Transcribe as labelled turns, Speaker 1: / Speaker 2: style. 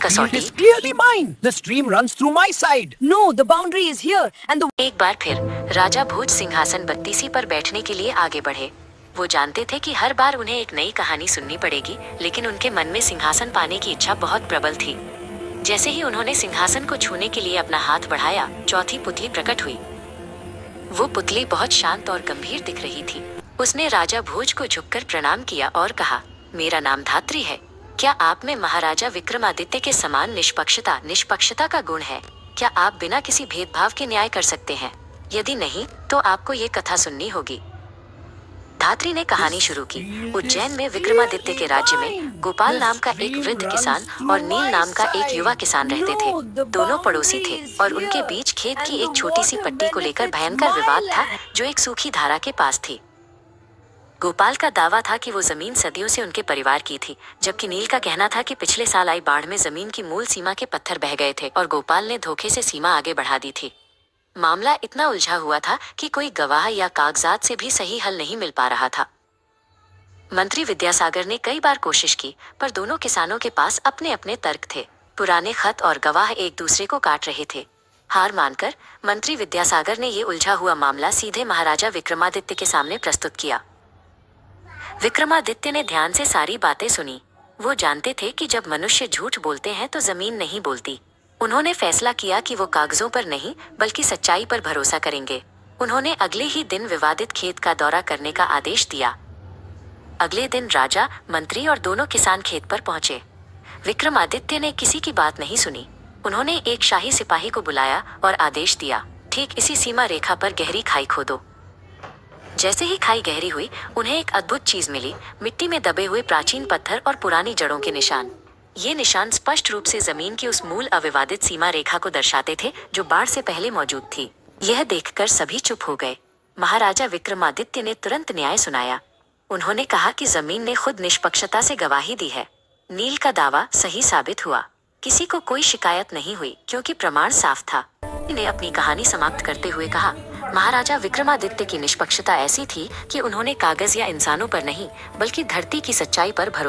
Speaker 1: कसौटी।
Speaker 2: is clearly mine. The stream runs through my side.
Speaker 3: No, the boundary is here and the
Speaker 1: एक बार फिर राजा भोज सिंहासन बत्तीसी पर बैठने के लिए आगे बढ़े। वो जानते थे कि हर बार उन्हें एक नई कहानी सुननी पड़ेगी, लेकिन उनके मन में सिंहासन पाने की इच्छा बहुत प्रबल थी। जैसे ही उन्होंने सिंहासन को छूने के लिए अपना हाथ बढ़ाया, चौथी पुतली प्रकट हुई। वो पुतली बहुत शांत और गंभीर दिख रही थी। उसने राजा भोज को झुककर प्रणाम किया और कहा, मेरा नाम धात्री है। क्या आप में महाराजा विक्रमादित्य के समान निष्पक्षता का गुण है? क्या आप बिना किसी भेदभाव के न्याय कर सकते हैं? यदि नहीं, तो आपको ये कथा सुननी होगी। धात्री ने कहानी शुरू की। उज्जैन में विक्रमादित्य के राज्य में गोपाल नाम का एक वृद्ध किसान और नील नाम का एक युवा किसान रहते थे। दोनों पड़ोसी थे और उनके बीच खेत की एक छोटी सी पट्टी को लेकर भयंकर विवाद था, जो एक सूखी धारा के पास थी। गोपाल का दावा था कि वो जमीन सदियों से उनके परिवार की थी, जबकि नील का कहना था कि पिछले साल आई बाढ़ में जमीन की मूल सीमा के पत्थर बह गए थे और गोपाल ने धोखे से सीमा आगे बढ़ा दी थी। मामला इतना उलझा हुआ था कि कोई गवाह या कागजात से भी सही हल नहीं मिल पा रहा था। मंत्री विद्यासागर ने कई बार कोशिश की, पर दोनों किसानों के पास अपने अपने तर्क थे। पुराने खत और गवाह एक दूसरे को काट रहे थे। हार मानकर मंत्री विद्यासागर ने ये उलझा हुआ मामला सीधे महाराजा विक्रमादित्य के सामने प्रस्तुत किया। विक्रमादित्य ने ध्यान से सारी बातें सुनी। वो जानते थे कि जब मनुष्य झूठ बोलते हैं तो जमीन नहीं बोलती। उन्होंने फैसला किया कि वो कागजों पर नहीं, बल्कि सच्चाई पर भरोसा करेंगे। उन्होंने अगले ही दिन विवादित खेत का दौरा करने का आदेश दिया। अगले दिन राजा, मंत्री और दोनों किसान खेत पर पहुंचे। विक्रमादित्य ने किसी की बात नहीं सुनी। उन्होंने एक शाही सिपाही को बुलाया और आदेश दिया, ठीक इसी सीमा रेखा पर गहरी खाई खोदो। जैसे ही खाई गहरी हुई, उन्हें एक अद्भुत चीज मिली, मिट्टी में दबे हुए प्राचीन पत्थर और पुरानी जड़ों के निशान। ये निशान स्पष्ट रूप से जमीन की उस मूल अविवादित सीमा रेखा को दर्शाते थे, जो बाढ़ से पहले मौजूद थी। यह देखकर सभी चुप हो गए। महाराजा विक्रमादित्य ने तुरंत न्याय सुनाया। उन्होंने कहा कि जमीन ने खुद निष्पक्षता से गवाही दी है। नील का दावा सही साबित हुआ। किसी को कोई शिकायत नहीं हुई, क्योंकि प्रमाण साफ था। ने अपनी कहानी समाप्त करते हुए कहा, महाराजा विक्रमादित्य की निष्पक्षता ऐसी थी कि उन्होंने कागज या इंसानों पर नहीं, बल्कि धरती की सच्चाई पर भरोसा